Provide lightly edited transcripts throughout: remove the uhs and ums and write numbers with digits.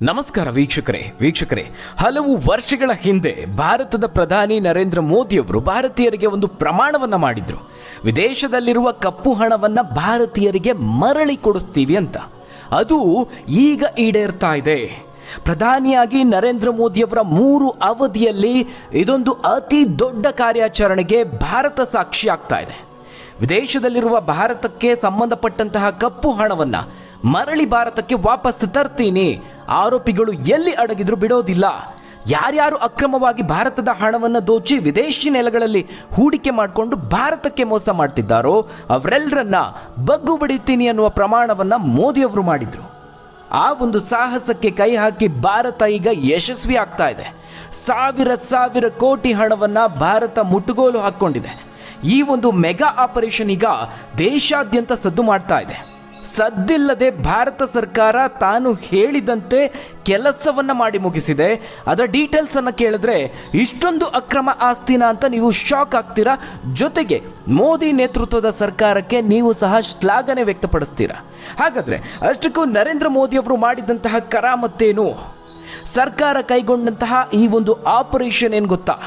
ನಮಸ್ಕಾರ ವೀಕ್ಷಕರೇ ಹಲವು ವರ್ಷಗಳ ಹಿಂದೆ ಭಾರತದ ಪ್ರಧಾನಿ ನರೇಂದ್ರ ಮೋದಿಯವರು ಭಾರತೀಯರಿಗೆ ಒಂದು ಪ್ರಮಾಣವನ್ನ ಮಾಡಿದ್ರು. ವಿದೇಶದಲ್ಲಿರುವ ಕಪ್ಪು ಹಣವನ್ನ ಭಾರತೀಯರಿಗೆ ಮರಳಿ ಕೊಡಿಸ್ತೀವಿ ಅಂತ. ಅದು ಈಗ ಈಡೇರ್ತಾ ಇದೆ. ಪ್ರಧಾನಿಯಾಗಿ ನರೇಂದ್ರ ಮೋದಿಯವರ 3 ಅವಧಿಯಲ್ಲಿ ಇದೊಂದು ಅತಿ ದೊಡ್ಡ ಕಾರ್ಯಾಚರಣೆಗೆ ಭಾರತ ಸಾಕ್ಷಿ ಆಗ್ತಾ ಇದೆ. ವಿದೇಶದಲ್ಲಿರುವ ಭಾರತಕ್ಕೆ ಸಂಬಂಧಪಟ್ಟಂತಹ ಕಪ್ಪು ಹಣವನ್ನ ಮರಳಿ ಭಾರತಕ್ಕೆ ವಾಪಸ್ ತರ್ತೀನಿ, ಆರೋಪಿಗಳು ಎಲ್ಲಿ ಅಡಗಿದ್ರು ಬಿಡೋದಿಲ್ಲ, ಯಾರ್ಯಾರು ಅಕ್ರಮವಾಗಿ ಭಾರತದ ಹಣವನ್ನು ದೋಚಿ ವಿದೇಶಿ ನೆಲಗಳಲ್ಲಿ ಹೂಡಿಕೆ ಮಾಡಿಕೊಂಡು ಭಾರತಕ್ಕೆ ಮೋಸ ಮಾಡ್ತಿದ್ದಾರೋ ಅವರೆಲ್ಲರನ್ನ ಬಗ್ಗು ಬಡಿತೀನಿ ಅನ್ನುವ ಪ್ರಮಾಣವನ್ನ ಮೋದಿಯವರು ಮಾಡಿದ್ರು. ಆ ಒಂದು ಸಾಹಸಕ್ಕೆ ಕೈ ಹಾಕಿ ಭಾರತ ಈಗ ಯಶಸ್ವಿ ಆಗ್ತಾ ಇದೆ. ಸಾವಿರ ಕೋಟಿ ಹಣವನ್ನ ಭಾರತ ಮುಟ್ಟುಗೋಲು ಹಾಕ್ಕೊಂಡಿದೆ. ಈ ಒಂದು ಮೆಗಾ ಆಪರೇಷನ್ ಈಗ ದೇಶಾದ್ಯಂತ ಸದ್ದು ಮಾಡ್ತಾ ಇದೆ. ಸದ್ದಿಲ್ಲದೆ ಭಾರತ ಸರ್ಕಾರ ತಾನು ಹೇಳಿದಂತೆ ಕೆಲಸವನ್ನ ಮಾಡಿ ಮುಗಿಸಿದೆ. ಅದರ ಡೀಟೇಲ್ಸ್ ಅನ್ನು ಕೇಳಿದ್ರೆ ಇಷ್ಟೊಂದು ಅಕ್ರಮ ಆಸ್ತಿನ ಅಂತ ನೀವು ಶಾಕ್ ಆಗ್ತೀರಾ. ಜೊತೆಗೆ ಮೋದಿ ನೇತೃತ್ವದ ಸರ್ಕಾರಕ್ಕೆ ನೀವು ಸಹ ಶ್ಲಾಘನೆ ವ್ಯಕ್ತಪಡಿಸ್ತೀರಾ. ಹಾಗಾದ್ರೆ ಅಷ್ಟಕ್ಕೂ ನರೇಂದ್ರ ಮೋದಿ ಅವರು ಮಾಡಿದಂತಹ ಕರಾಮತ್ತೇನು, ಸರ್ಕಾರ ಕೈಗೊಂಡಂತಹ ಈ ಒಂದು ಆಪರೇಷನ್ ಏನು ಗೊತ್ತಾ?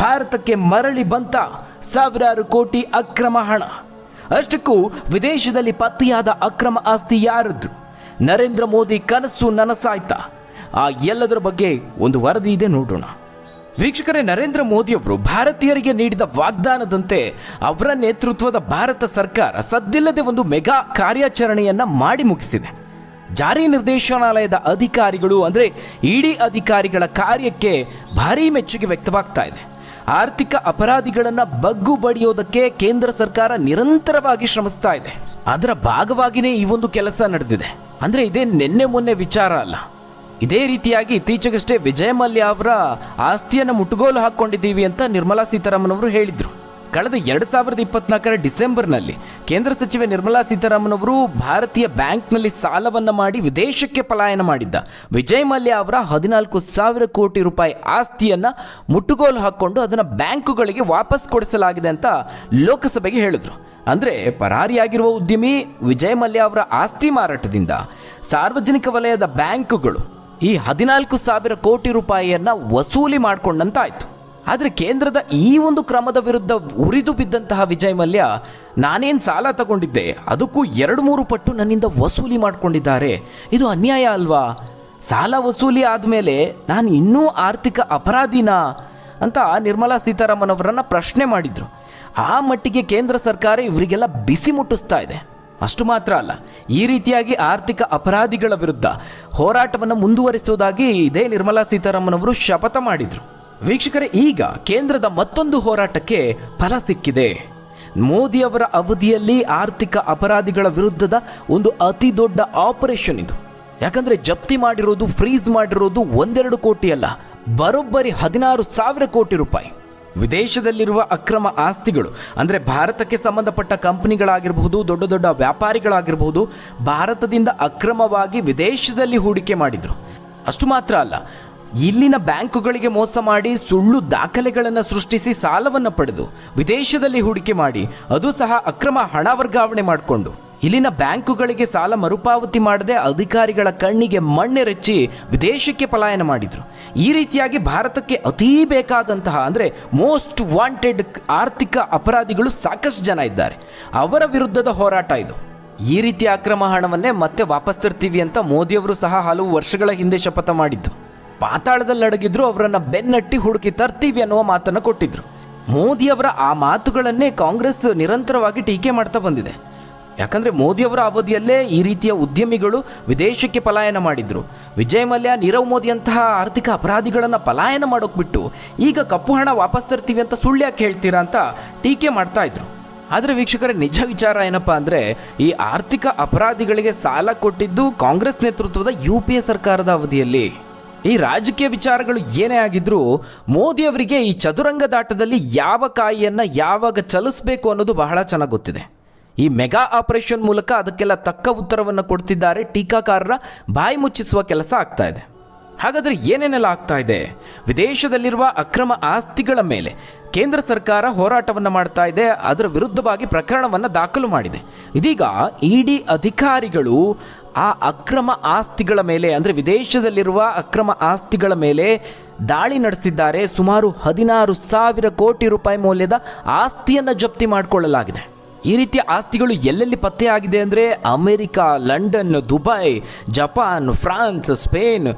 ಭಾರತಕ್ಕೆ ಮರಳಿ ಬಂತ ಸಾವಿರಾರು ಕೋಟಿ ಅಕ್ರಮ ಹಣ. ಅಷ್ಟಕ್ಕೂ ವಿದೇಶದಲ್ಲಿ ಪತ್ತೆಯಾದ ಅಕ್ರಮ ಆಸ್ತಿ ಯಾರದ್ದು? ನರೇಂದ್ರ ಮೋದಿ ಕನಸು ನನಸಾಯ್ತಾ? ಆ ಎಲ್ಲದರ ಬಗ್ಗೆ ಒಂದು ವರದಿ ಇದೆ, ನೋಡೋಣ. ವೀಕ್ಷಕರೇ, ನರೇಂದ್ರ ಮೋದಿಯವರು ಭಾರತೀಯರಿಗೆ ನೀಡಿದ ವಾಗ್ದಾನದಂತೆ ಅವರ ನೇತೃತ್ವದ ಭಾರತ ಸರ್ಕಾರ ಸದ್ದಿಲ್ಲದೆ ಒಂದು ಮೆಗಾ ಕಾರ್ಯಾಚರಣೆಯನ್ನ ಮಾಡಿ ಮುಗಿಸಿದೆ. ಜಾರಿ ನಿರ್ದೇಶನಾಲಯದ ಅಧಿಕಾರಿಗಳು ಅಂದರೆ ಇಡಿ ಅಧಿಕಾರಿಗಳ ಕಾರ್ಯಕ್ಕೆ ಭಾರೀ ಮೆಚ್ಚುಗೆ ವ್ಯಕ್ತವಾಗ್ತಾ ಇದೆ. ಆರ್ಥಿಕ ಅಪರಾಧಿಗಳನ್ನು ಬಗ್ಗು ಬಡಿಯೋದಕ್ಕೆ ಕೇಂದ್ರ ಸರ್ಕಾರ ನಿರಂತರವಾಗಿ ಶ್ರಮಿಸ್ತಾ ಇದೆ. ಅದರ ಭಾಗವಾಗಿಯೇ ಈ ಒಂದು ಕೆಲಸ ನಡೆದಿದೆ. ಅಂದರೆ ಇದೇ ನಿನ್ನೆ ಮೊನ್ನೆ ವಿಚಾರ ಅಲ್ಲ. ಇದೇ ರೀತಿಯಾಗಿ ಇತ್ತೀಚೆಗಷ್ಟೇ ವಿಜಯ ಮಲ್ಯ ಅವರ ಆಸ್ತಿಯನ್ನು ಮುಟ್ಟುಗೋಲು ಹಾಕ್ಕೊಂಡಿದ್ದೀವಿ ಅಂತ ನಿರ್ಮಲಾ ಸೀತಾರಾಮನ್ ಅವರು ಹೇಳಿದರು. ಕಳೆದ 2024 ಡಿಸೆಂಬರ್ನಲ್ಲಿ ಕೇಂದ್ರ ಸಚಿವೆ ನಿರ್ಮಲಾ ಸೀತಾರಾಮನ್ ಅವರು ಭಾರತೀಯ ಬ್ಯಾಂಕ್ನಲ್ಲಿ ಸಾಲವನ್ನು ಮಾಡಿ ವಿದೇಶಕ್ಕೆ ಪಲಾಯನ ಮಾಡಿದ್ದ ವಿಜಯ್ ಮಲ್ಯ ಅವರ 14,000 ಕೋಟಿ ರೂಪಾಯಿ ಆಸ್ತಿಯನ್ನು ಮುಟ್ಟುಗೋಲು ಹಾಕ್ಕೊಂಡು ಅದನ್ನು ಬ್ಯಾಂಕುಗಳಿಗೆ ವಾಪಸ್ ಕೊಡಿಸಲಾಗಿದೆ ಅಂತ ಲೋಕಸಭೆಗೆ ಹೇಳಿದ್ರು. ಅಂದರೆ ಪರಾರಿಯಾಗಿರುವ ಉದ್ಯಮಿ ವಿಜಯ್ ಮಲ್ಯ ಅವರ ಆಸ್ತಿ ಮಾರಾಟದಿಂದ ಸಾರ್ವಜನಿಕ ವಲಯದ ಬ್ಯಾಂಕುಗಳು ಈ 14,000 ಕೋಟಿ ರೂಪಾಯಿಯನ್ನು ವಸೂಲಿ ಮಾಡಿಕೊಂಡಂತಾಯಿತು. ಆದರೆ ಕೇಂದ್ರದ ಈ ಒಂದು ಕ್ರಮದ ವಿರುದ್ಧ ಉರಿದು ಬಿದ್ದಂತಹ ವಿಜಯ್ ಮಲ್ಯ, ನಾನೇನು ಸಾಲ ತಗೊಂಡಿದ್ದೆ ಅದಕ್ಕೂ 2-3 ಪಟ್ಟು ನನ್ನಿಂದ ವಸೂಲಿ ಮಾಡಿಕೊಂಡಿದ್ದಾರೆ, ಇದು ಅನ್ಯಾಯ ಅಲ್ವಾ? ಸಾಲ ವಸೂಲಿ ಆದಮೇಲೆ ನಾನು ಇನ್ನೂ ಆರ್ಥಿಕ ಅಪರಾಧಿನಾ ಅಂತ ನಿರ್ಮಲಾ ಸೀತಾರಾಮನ್ ಅವರನ್ನು ಪ್ರಶ್ನೆ ಮಾಡಿದರು. ಆ ಮಟ್ಟಿಗೆ ಕೇಂದ್ರ ಸರ್ಕಾರ ಇವರಿಗೆಲ್ಲ ಬಿಸಿ ಮುಟ್ಟಿಸ್ತಾ ಇದೆ. ಅಷ್ಟು ಮಾತ್ರ ಅಲ್ಲ, ಈ ರೀತಿಯಾಗಿ ಆರ್ಥಿಕ ಅಪರಾಧಿಗಳ ವಿರುದ್ಧ ಹೋರಾಟವನ್ನು ಮುಂದುವರಿಸುವುದಾಗಿ ಇದೇ ನಿರ್ಮಲಾ ಸೀತಾರಾಮನ್ ಅವರು ಶಪಥ ಮಾಡಿದರು. ವೀಕ್ಷಕರೇ, ಈಗ ಕೇಂದ್ರದ ಮತ್ತೊಂದು ಹೋರಾಟಕ್ಕೆ ಫಲ ಸಿಕ್ಕಿದೆ. ಮೋದಿಯವರ ಅವಧಿಯಲ್ಲಿ ಆರ್ಥಿಕ ಅಪರಾಧಿಗಳ ವಿರುದ್ಧದ ಒಂದು ಅತಿ ದೊಡ್ಡ ಆಪರೇಷನ್ ಇದು. ಯಾಕಂದರೆ ಜಪ್ತಿ ಮಾಡಿರೋದು, ಫ್ರೀಸ್ ಮಾಡಿರೋದು 1-2 ಕೋಟಿ ಅಲ್ಲ, ಬರೋಬ್ಬರಿ 16,000 ಕೋಟಿ ರೂಪಾಯಿ. ವಿದೇಶದಲ್ಲಿರುವ ಅಕ್ರಮ ಆಸ್ತಿಗಳು ಅಂದರೆ ಭಾರತಕ್ಕೆ ಸಂಬಂಧಪಟ್ಟ ಕಂಪನಿಗಳಾಗಿರಬಹುದು, ದೊಡ್ಡ ದೊಡ್ಡ ವ್ಯಾಪಾರಿಗಳಾಗಿರಬಹುದು, ಭಾರತದಿಂದ ಅಕ್ರಮವಾಗಿ ವಿದೇಶದಲ್ಲಿ ಹೂಡಿಕೆ ಮಾಡಿದರು. ಅಷ್ಟು ಮಾತ್ರ ಅಲ್ಲ, ಇಲ್ಲಿನ ಬ್ಯಾಂಕುಗಳಿಗೆ ಮೋಸ ಮಾಡಿ ಸುಳ್ಳು ದಾಖಲೆಗಳನ್ನು ಸೃಷ್ಟಿಸಿ ಸಾಲವನ್ನು ಪಡೆದು ವಿದೇಶದಲ್ಲಿ ಹೂಡಿಕೆ ಮಾಡಿ ಅದು ಸಹ ಅಕ್ರಮ ಹಣ ವರ್ಗಾವಣೆ ಮಾಡಿಕೊಂಡು ಇಲ್ಲಿನ ಬ್ಯಾಂಕುಗಳಿಗೆ ಸಾಲ ಮರುಪಾವತಿ ಮಾಡದೆ ಅಧಿಕಾರಿಗಳ ಕಣ್ಣಿಗೆ ಮಣ್ಣೆರಚಿ ವಿದೇಶಕ್ಕೆ ಪಲಾಯನ ಮಾಡಿದರು. ಈ ರೀತಿಯಾಗಿ ಭಾರತಕ್ಕೆ ಅತೀ ಬೇಕಾದಂತಹ ಅಂದರೆ ಮೋಸ್ಟ್ ವಾಂಟೆಡ್ ಆರ್ಥಿಕ ಅಪರಾಧಿಗಳು ಸಾಕಷ್ಟು ಜನ ಇದ್ದಾರೆ. ಅವರ ವಿರುದ್ಧದ ಹೋರಾಟ ಇದು. ಈ ರೀತಿಯ ಅಕ್ರಮ ಹಣವನ್ನೇ ಮತ್ತೆ ವಾಪಸ್ ತರ್ತೀವಿ ಅಂತ ಮೋದಿಯವರು ಸಹ ಹಲವು ವರ್ಷಗಳ ಹಿಂದೆ ಶಪಥ ಮಾಡಿದ್ದು. ಪಾತಾಳದಲ್ಲಿ ಅಡಗಿದ್ರು ಅವರನ್ನು ಬೆನ್ನಟ್ಟಿ ಹುಡುಕಿ ತರ್ತೀವಿ ಅನ್ನುವ ಮಾತನ್ನು ಕೊಟ್ಟಿದ್ರು. ಮೋದಿಯವರ ಆ ಮಾತುಗಳನ್ನೇ ಕಾಂಗ್ರೆಸ್ ನಿರಂತರವಾಗಿ ಟೀಕೆ ಮಾಡ್ತಾ ಬಂದಿದೆ. ಯಾಕಂದರೆ ಮೋದಿಯವರ ಅವಧಿಯಲ್ಲೇ ಈ ರೀತಿಯ ಉದ್ಯಮಿಗಳು ವಿದೇಶಕ್ಕೆ ಪಲಾಯನ ಮಾಡಿದ್ರು. ವಿಜಯ್ ಮಲ್ಯ, ನೀರವ್ ಮೋದಿಯಂತಹ ಆರ್ಥಿಕ ಅಪರಾಧಿಗಳನ್ನು ಪಲಾಯನ ಮಾಡೋಕೆ ಬಿಟ್ಟು ಈಗ ಕಪ್ಪು ಹಣ ವಾಪಸ್ ತರ್ತೀವಿ ಅಂತ ಸುಳ್ಳು ಯಾಕೆ ಹೇಳ್ತೀರಾ ಅಂತ ಟೀಕೆ ಮಾಡ್ತಾ ಇದ್ರು. ಆದರೆ ವೀಕ್ಷಕರೇ, ನಿಜ ವಿಚಾರ ಏನಪ್ಪ ಅಂದರೆ ಈ ಆರ್ಥಿಕ ಅಪರಾಧಿಗಳಿಗೆ ಸಾಲ ಕೊಟ್ಟಿದ್ದು ಕಾಂಗ್ರೆಸ್ ನೇತೃತ್ವದ UPA ಸರ್ಕಾರದ ಅವಧಿಯಲ್ಲಿ. ಈ ರಾಜಕೀಯ ವಿಚಾರಗಳು ಏನೇ ಆಗಿದ್ರೂ ಮೋದಿಯವರಿಗೆ ಈ ಚದುರಂಗದಾಟದಲ್ಲಿ ಯಾವ ಕಾಯಿಯನ್ನು ಯಾವಾಗ ಚಲಿಸಬೇಕು ಅನ್ನೋದು ಬಹಳ ಚೆನ್ನಾಗಿ ಗೊತ್ತಿದೆ. ಈ ಮೆಗಾ ಆಪರೇಷನ್ ಮೂಲಕ ಅದಕ್ಕೆಲ್ಲ ತಕ್ಕ ಉತ್ತರವನ್ನು ಕೊಡ್ತಿದ್ದಾರೆ. ಟೀಕಾಕಾರರ ಬಾಯಿ ಮುಚ್ಚಿಸುವ ಕೆಲಸ ಆಗ್ತಾ ಇದೆ. ಹಾಗಾದರೆ ಏನೇನೆಲ್ಲ ಆಗ್ತಾ ಇದೆ? ವಿದೇಶದಲ್ಲಿರುವ ಅಕ್ರಮ ಆಸ್ತಿಗಳ ಮೇಲೆ ಕೇಂದ್ರ ಸರ್ಕಾರ ಹೋರಾಟವನ್ನು ಮಾಡ್ತಾ ಇದೆ. ಅದರ ವಿರುದ್ಧವಾಗಿ ಪ್ರಕರಣವನ್ನು ದಾಖಲು ಮಾಡಿದೆ. ಇದೀಗ ಇಡಿ ಅಧಿಕಾರಿಗಳು ಆ ಅಕ್ರಮ ಆಸ್ತಿಗಳ ಮೇಲೆ, ಅಂದರೆ ವಿದೇಶದಲ್ಲಿರುವ ಅಕ್ರಮ ಆಸ್ತಿಗಳ ಮೇಲೆ ದಾಳಿ ನಡೆಸಿದ್ದಾರೆ. ಸುಮಾರು 16,000 ಕೋಟಿ ರೂಪಾಯಿ ಮೌಲ್ಯದ ಆಸ್ತಿಯನ್ನು ಜಪ್ತಿ ಮಾಡಿಕೊಳ್ಳಲಾಗಿದೆ. ಈ ರೀತಿಯ ಆಸ್ತಿಗಳು ಎಲ್ಲೆಲ್ಲಿ ಪತ್ತೆಯಾಗಿದೆ ಅಂದರೆ America, London, Dubai, Japan, France, Spain,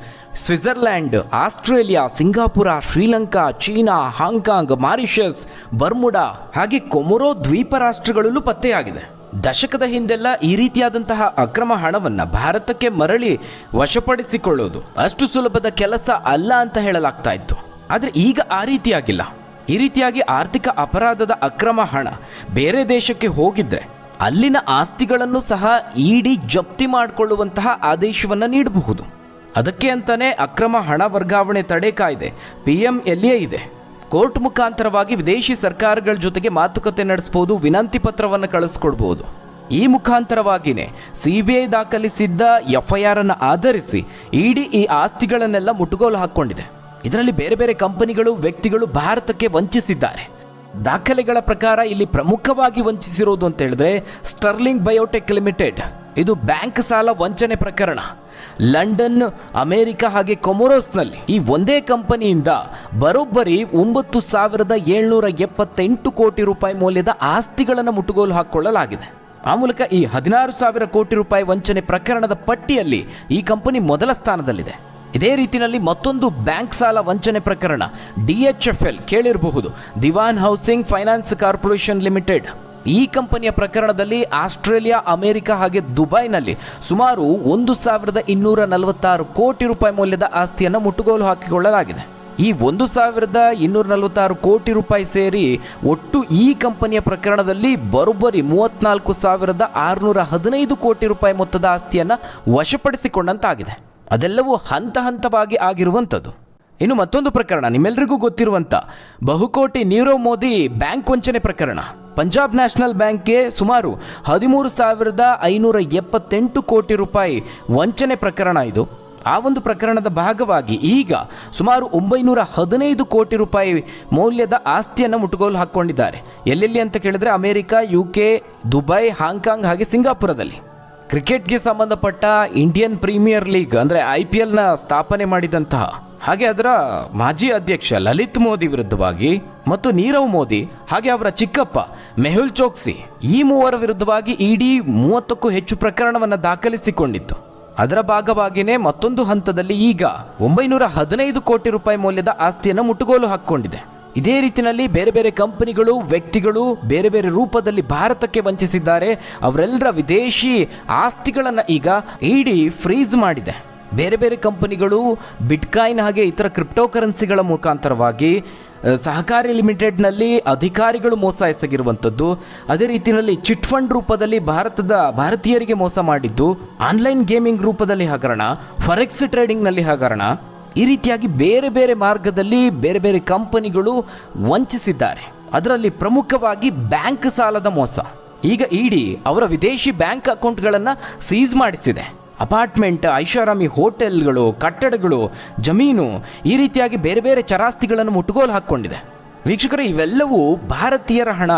Switzerland, Australia, Singapore, Sri Lanka, China, Hong Kong, Mauritius, Bermuda ಹಾಗೆ ಕೊಮೊರೋ ದ್ವೀಪ ರಾಷ್ಟ್ರಗಳಲ್ಲೂ ಪತ್ತೆಯಾಗಿದೆ. ದಶಕದ ಹಿಂದೆಲ್ಲ ಈ ರೀತಿಯಾದಂತಹ ಅಕ್ರಮ ಹಣವನ್ನು ಭಾರತಕ್ಕೆ ಮರಳಿ ವಶಪಡಿಸಿಕೊಳ್ಳೋದು ಅಷ್ಟು ಸುಲಭದ ಕೆಲಸ ಅಲ್ಲ ಅಂತ ಹೇಳಲಾಗ್ತಾ ಇತ್ತು. ಆದರೆ ಈಗ ಆ ರೀತಿಯಾಗಿಲ್ಲ. ಈ ರೀತಿಯಾಗಿ ಆರ್ಥಿಕ ಅಪರಾಧದ ಅಕ್ರಮ ಹಣ ಬೇರೆ ದೇಶಕ್ಕೆ ಹೋಗಿದ್ರೆ ಅಲ್ಲಿನ ಆಸ್ತಿಗಳನ್ನು ಸಹ ಇಡಿ ಜಪ್ತಿ ಮಾಡಿಕೊಳ್ಳುವಂತಹ ಆದೇಶವನ್ನು ನೀಡಬಹುದು. ಅದಕ್ಕೆ ಅಂತಾನೆ ಅಕ್ರಮ ಹಣ ವರ್ಗಾವಣೆ ತಡೆ ಕಾಯ್ದೆ PMLA ಇದೆ. ಕೋರ್ಟ್ ಮುಖಾಂತರವಾಗಿ ವಿದೇಶಿ ಸರ್ಕಾರಗಳ ಜೊತೆಗೆ ಮಾತುಕತೆ ನಡೆಸಬಹುದು, ವಿನಂತಿ ಪತ್ರವನ್ನು ಕಳಿಸ್ಕೊಡ್ಬೋದು. ಈ ಮುಖಾಂತರವಾಗಿಯೇ CBI ದಾಖಲಿಸಿದ್ದ FIR ಅನ್ನು ಆಧರಿಸಿ ಇಡಿ ಈ ಆಸ್ತಿಗಳನ್ನೆಲ್ಲ ಮುಟ್ಟುಗೋಲು ಹಾಕ್ಕೊಂಡಿದೆ. ಇದರಲ್ಲಿ ಬೇರೆ ಬೇರೆ ಕಂಪನಿಗಳು, ವ್ಯಕ್ತಿಗಳು ಭಾರತಕ್ಕೆ ವಂಚಿಸಿದ್ದಾರೆ. ದಾಖಲೆಗಳ ಪ್ರಕಾರ ಇಲ್ಲಿ ಪ್ರಮುಖವಾಗಿ ವಂಚಿಸಿರೋದು ಅಂತ ಹೇಳಿದ್ರೆ ಸ್ಟರ್ಲಿಂಗ್ ಬಯೋಟೆಕ್ ಲಿಮಿಟೆಡ್. ಇದು ಬ್ಯಾಂಕ್ ಸಾಲ ವಂಚನೆ ಪ್ರಕರಣ. ಲಂಡನ್, ಅಮೆರಿಕ ಹಾಗೆ ಕೊಮೊರೋಸ್ನಲ್ಲಿ ಈ ಒಂದೇ ಕಂಪನಿಯಿಂದ ಬರೋಬ್ಬರಿ 9,778 ಕೋಟಿ ರೂಪಾಯಿ ಮೌಲ್ಯದ ಆಸ್ತಿಗಳನ್ನು ಮುಟ್ಟುಗೋಲು ಹಾಕಿಕೊಳ್ಳಲಾಗಿದೆ. ಆ ಮೂಲಕ ಈ 16,000 ಕೋಟಿ ರೂಪಾಯಿ ವಂಚನೆ ಪ್ರಕರಣದ ಪಟ್ಟಿಯಲ್ಲಿ ಈ ಕಂಪನಿ ಮೊದಲ ಸ್ಥಾನದಲ್ಲಿದೆ. ಇದೇ ರೀತಿಯಲ್ಲಿ ಮತ್ತೊಂದು ಬ್ಯಾಂಕ್ ಸಾಲ ವಂಚನೆ ಪ್ರಕರಣ DHFL ಕೇಳಿರಬಹುದು, ದಿವಾನ್ ಹೌಸಿಂಗ್ ಫೈನಾನ್ಸ್ ಕಾರ್ಪೊರೇಷನ್ ಲಿಮಿಟೆಡ್. ಈ ಕಂಪನಿಯ ಪ್ರಕರಣದಲ್ಲಿ ಆಸ್ಟ್ರೇಲಿಯಾ, ಅಮೆರಿಕ ಹಾಗೆ ದುಬೈನಲ್ಲಿ ಸುಮಾರು 1,246 ಕೋಟಿ ರೂಪಾಯಿ ಮೌಲ್ಯದ ಆಸ್ತಿಯನ್ನು ಮುಟ್ಟುಗೋಲು ಹಾಕಿಕೊಳ್ಳಲಾಗಿದೆ. ಈ 1,246 ಕೋಟಿ ರೂಪಾಯಿ ಸೇರಿ ಒಟ್ಟು ಈ ಕಂಪನಿಯ ಪ್ರಕರಣದಲ್ಲಿ ಬರೋಬ್ಬರಿ 34,615 ಕೋಟಿ ರೂಪಾಯಿ ಮೊತ್ತದ ಆಸ್ತಿಯನ್ನು ವಶಪಡಿಸಿಕೊಂಡಂತಾಗಿದೆ. ಅದೆಲ್ಲವೂ ಹಂತ ಹಂತವಾಗಿ ಆಗಿರುವಂಥದ್ದು. ಇನ್ನು ಮತ್ತೊಂದು ಪ್ರಕರಣ ನಿಮ್ಮೆಲ್ಲರಿಗೂ ಗೊತ್ತಿರುವಂಥ ಬಹುಕೋಟಿ ನೀರವ್ ಮೋದಿ ಬ್ಯಾಂಕ್ ವಂಚನೆ ಪ್ರಕರಣ. ಪಂಜಾಬ್ ನ್ಯಾಷನಲ್ ಬ್ಯಾಂಕ್ಗೆ ಸುಮಾರು 13,578 ಕೋಟಿ ರೂಪಾಯಿ ವಂಚನೆ ಪ್ರಕರಣ ಇದು. ಆ ಒಂದು ಪ್ರಕರಣದ ಭಾಗವಾಗಿ ಈಗ ಸುಮಾರು 915 ಕೋಟಿ ರೂಪಾಯಿ ಮೌಲ್ಯದ ಆಸ್ತಿಯನ್ನು ಮುಟ್ಟುಗೋಲು ಹಾಕ್ಕೊಂಡಿದ್ದಾರೆ. ಎಲ್ಲೆಲ್ಲಿ ಅಂತ ಕೇಳಿದ್ರೆ ಅಮೆರಿಕ, UK, ದುಬೈ, ಹಾಂಗ್ಕಾಂಗ್ ಹಾಗೆ ಸಿಂಗಾಪುರದಲ್ಲಿ. ಕ್ರಿಕೆಟ್ಗೆ ಸಂಬಂಧಪಟ್ಟ ಇಂಡಿಯನ್ ಪ್ರೀಮಿಯರ್ ಲೀಗ್ ಅಂದರೆ IPLನ ಸ್ಥಾಪನೆ ಮಾಡಿದಂತಹ ಹಾಗೆ ಅದರ ಮಾಜಿ ಅಧ್ಯಕ್ಷ ಲಲಿತ್ ಮೋದಿ ವಿರುದ್ಧವಾಗಿ ಮತ್ತು ನೀರವ್ ಮೋದಿ ಹಾಗೆ ಅವರ ಚಿಕ್ಕಪ್ಪ ಮೆಹುಲ್ ಚೋಕ್ಸಿ ಈ ಮೂವರ ವಿರುದ್ಧವಾಗಿ ಇಡಿ 30ಕ್ಕೂ ಹೆಚ್ಚು ಪ್ರಕರಣವನ್ನು ದಾಖಲಿಸಿಕೊಂಡಿತ್ತು. ಅದರ ಭಾಗವಾಗಿಯೇ ಮತ್ತೊಂದು ಹಂತದಲ್ಲಿ ಈಗ 915 ಕೋಟಿ ರೂಪಾಯಿ ಮೌಲ್ಯದ ಆಸ್ತಿಯನ್ನು ಮುಟ್ಟುಗೋಲು ಹಾಕಿಕೊಂಡಿದೆ. ಇದೇ ರೀತಿಯಲ್ಲಿ ಬೇರೆ ಬೇರೆ ಕಂಪನಿಗಳು, ವ್ಯಕ್ತಿಗಳು ಬೇರೆ ಬೇರೆ ರೂಪದಲ್ಲಿ ಭಾರತಕ್ಕೆ ವಂಚಿಸಿದ್ದಾರೆ. ಅವರೆಲ್ಲರ ವಿದೇಶಿ ಆಸ್ತಿಗಳನ್ನು ಈಗ ಇಡಿ ಫ್ರೀಸ್ ಮಾಡಿದೆ. ಬೇರೆ ಬೇರೆ ಕಂಪನಿಗಳು ಬಿಟ್ಕಾಯಿನ್ ಹಾಗೆ ಇತರ ಕ್ರಿಪ್ಟೋ ಕರೆನ್ಸಿಗಳ ಮುಖಾಂತರವಾಗಿ ಸಹಕಾರಿ ಲಿಮಿಟೆಡ್ನಲ್ಲಿ ಅಧಿಕಾರಿಗಳು ಮೋಸ ಎಸಗಿರುವಂಥದ್ದು, ಅದೇ ರೀತಿಯಲ್ಲಿ ಚಿಟ್ ಫಂಡ್ ರೂಪದಲ್ಲಿ ಭಾರತೀಯರಿಗೆ ಮೋಸ ಮಾಡಿದ್ದು, ಆನ್ಲೈನ್ ಗೇಮಿಂಗ್ ರೂಪದಲ್ಲಿ ಹಗರಣ, ಫಾರೆಕ್ಸ್ ಟ್ರೇಡಿಂಗ್ನಲ್ಲಿ ಹಗರಣ, ಈ ರೀತಿಯಾಗಿ ಬೇರೆ ಬೇರೆ ಮಾರ್ಗದಲ್ಲಿ ಬೇರೆ ಬೇರೆ ಕಂಪನಿಗಳು ವಂಚಿಸಿದ್ದಾರೆ. ಅದರಲ್ಲಿ ಪ್ರಮುಖವಾಗಿ ಬ್ಯಾಂಕ್ ಸಾಲದ ಮೋಸ. ಈಗ ಇಡಿ ಅವರ ವಿದೇಶಿ ಬ್ಯಾಂಕ್ ಅಕೌಂಟ್ಗಳನ್ನು ಸೀಸ್ ಮಾಡಿಸಿದೆ. ಅಪಾರ್ಟ್ಮೆಂಟ್, ಐಷಾರಾಮಿ ಹೋಟೆಲ್ಗಳು, ಕಟ್ಟಡಗಳು, ಜಮೀನು ಈ ರೀತಿಯಾಗಿ ಬೇರೆ ಬೇರೆ ಚರಾಸ್ತಿಗಳನ್ನು ಮುಟ್ಟುಗೋಲು ಹಾಕ್ಕೊಂಡಿದೆ. ವೀಕ್ಷಕರೇ, ಇವೆಲ್ಲವೂ ಭಾರತೀಯರ ಹಣ.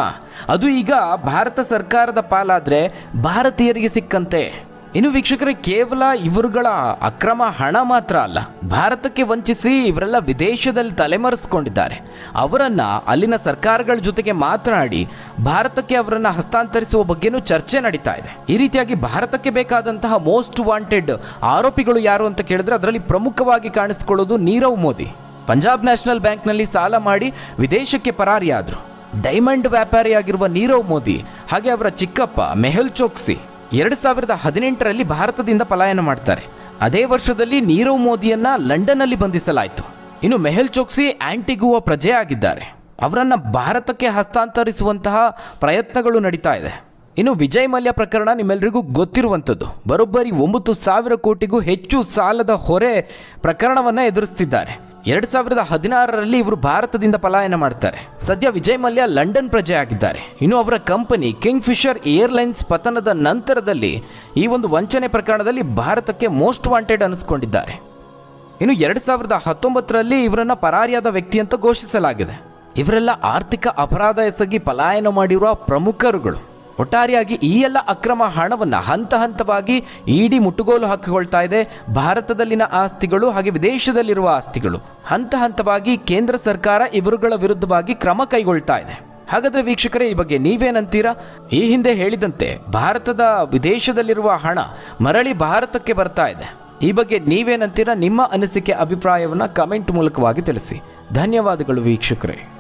ಅದು ಈಗ ಭಾರತ ಸರ್ಕಾರದ ಪಾಲಾದರೆ ಭಾರತೀಯರಿಗೆ ಸಿಕ್ಕಂತೆ. ಇನ್ನು ವೀಕ್ಷಕರೇ, ಕೇವಲ ಇವರುಗಳ ಅಕ್ರಮ ಹಣ ಮಾತ್ರ ಅಲ್ಲ, ಭಾರತಕ್ಕೆ ವಂಚಿಸಿ ಇವರೆಲ್ಲ ವಿದೇಶದಲ್ಲಿ ತಲೆಮರೆಸಿಕೊಂಡಿದ್ದಾರೆ. ಅವರನ್ನು ಅಲ್ಲಿನ ಸರ್ಕಾರಗಳ ಜೊತೆಗೆ ಮಾತನಾಡಿ ಭಾರತಕ್ಕೆ ಅವರನ್ನು ಹಸ್ತಾಂತರಿಸುವ ಬಗ್ಗೆನೂ ಚರ್ಚೆ ನಡೀತಾ ಇದೆ. ಈ ರೀತಿಯಾಗಿ ಭಾರತಕ್ಕೆ ಬೇಕಾದಂತಹ ಮೋಸ್ಟ್ ವಾಂಟೆಡ್ ಆರೋಪಿಗಳು ಯಾರು ಅಂತ ಕೇಳಿದ್ರೆ ಅದರಲ್ಲಿ ಪ್ರಮುಖವಾಗಿ ಕಾಣಿಸಿಕೊಳ್ಳೋದು ನೀರವ್ ಮೋದಿ. ಪಂಜಾಬ್ ನ್ಯಾಷನಲ್ ಬ್ಯಾಂಕ್ನಲ್ಲಿ ಸಾಲ ಮಾಡಿ ವಿದೇಶಕ್ಕೆ ಪರಾರಿಯಾದರು. ಡೈಮಂಡ್ ವ್ಯಾಪಾರಿಯಾಗಿರುವ ನೀರವ್ ಮೋದಿ ಹಾಗೆ ಅವರ ಚಿಕ್ಕಪ್ಪ ಮೆಹುಲ್ ಚೋಕ್ಸಿ 2018ರಲ್ಲಿ ಭಾರತದಿಂದ ಪಲಾಯನ ಮಾಡ್ತಾರೆ. ಅದೇ ವರ್ಷದಲ್ಲಿ ನೀರವ್ ಮೋದಿಯನ್ನ ಲಂಡನ್ನಲ್ಲಿ ಬಂಧಿಸಲಾಯಿತು. ಇನ್ನು ಮೆಹುಲ್ ಚೋಕ್ಸಿ ಆಂಟಿಗುವಾ ಪ್ರಜೆ ಆಗಿದ್ದಾರೆ. ಅವರನ್ನು ಭಾರತಕ್ಕೆ ಹಸ್ತಾಂತರಿಸುವಂತಹ ಪ್ರಯತ್ನಗಳು ನಡೀತಾ ಇದೆ. ಇನ್ನು ವಿಜಯ್ ಮಲ್ಯ ಪ್ರಕರಣ ನಿಮ್ಮೆಲ್ಲರಿಗೂ ಗೊತ್ತಿರುವಂಥದ್ದು. ಬರೋಬ್ಬರಿ 9,000 ಕೋಟಿಗೂ ಹೆಚ್ಚು ಸಾಲದ ಹೊರೆ ಪ್ರಕರಣವನ್ನು ಎದುರಿಸ್ತಿದ್ದಾರೆ. 2016ರಲ್ಲಿ ಇವರು ಭಾರತದಿಂದ ಪಲಾಯನ ಮಾಡ್ತಾರೆ. ಸದ್ಯ ವಿಜಯ್ ಮಲ್ಯ ಲಂಡನ್ ಪ್ರಜೆ ಆಗಿದ್ದಾರೆ. ಇನ್ನು ಅವರ ಕಂಪನಿ ಕಿಂಗ್ ಫಿಶರ್ ಏರ್ಲೈನ್ಸ್ ಪತನದ ನಂತರದಲ್ಲಿ ಈ ಒಂದು ವಂಚನೆ ಪ್ರಕರಣದಲ್ಲಿ ಭಾರತಕ್ಕೆ ಮೋಸ್ಟ್ ವಾಂಟೆಡ್ ಅನಿಸ್ಕೊಂಡಿದ್ದಾರೆ. ಇನ್ನು 2019ರಲ್ಲಿ ಇವರನ್ನು ಪರಾರಿಯಾದ ವ್ಯಕ್ತಿ ಅಂತ ಘೋಷಿಸಲಾಗಿದೆ. ಇವರೆಲ್ಲ ಆರ್ಥಿಕ ಅಪರಾಧ ಎಸಗಿ ಪಲಾಯನ ಮಾಡಿರುವ ಪ್ರಮುಖರುಗಳು. ಒಟ್ಟಾರೆಯಾಗಿ ಈ ಎಲ್ಲ ಅಕ್ರಮ ಹಣವನ್ನು ಹಂತ ಹಂತವಾಗಿ ಇಡಿ ಮುಟ್ಟುಗೋಲು ಹಾಕಿಕೊಳ್ತಾ ಇದೆ. ಭಾರತದಲ್ಲಿನ ಆಸ್ತಿಗಳು ಹಾಗೆ ವಿದೇಶದಲ್ಲಿರುವ ಆಸ್ತಿಗಳು ಹಂತ ಹಂತವಾಗಿ ಕೇಂದ್ರ ಸರ್ಕಾರ ಇವರುಗಳ ವಿರುದ್ಧವಾಗಿ ಕ್ರಮ ಕೈಗೊಳ್ತಾ ಇದೆ. ಹಾಗಾದರೆ ವೀಕ್ಷಕರೇ, ಈ ಬಗ್ಗೆ ನೀವೇನಂತೀರಾ? ಈ ಹಿಂದೆ ಹೇಳಿದಂತೆ ಭಾರತದ ವಿದೇಶದಲ್ಲಿರುವ ಹಣ ಮರಳಿ ಭಾರತಕ್ಕೆ ಬರ್ತಾ ಇದೆ. ಈ ಬಗ್ಗೆ ನೀವೇನಂತೀರಾ? ನಿಮ್ಮ ಅನಿಸಿಕೆ ಅಭಿಪ್ರಾಯವನ್ನು ಕಮೆಂಟ್ ಮೂಲಕವಾಗಿ ತಿಳಿಸಿ. ಧನ್ಯವಾದಗಳು ವೀಕ್ಷಕರೇ.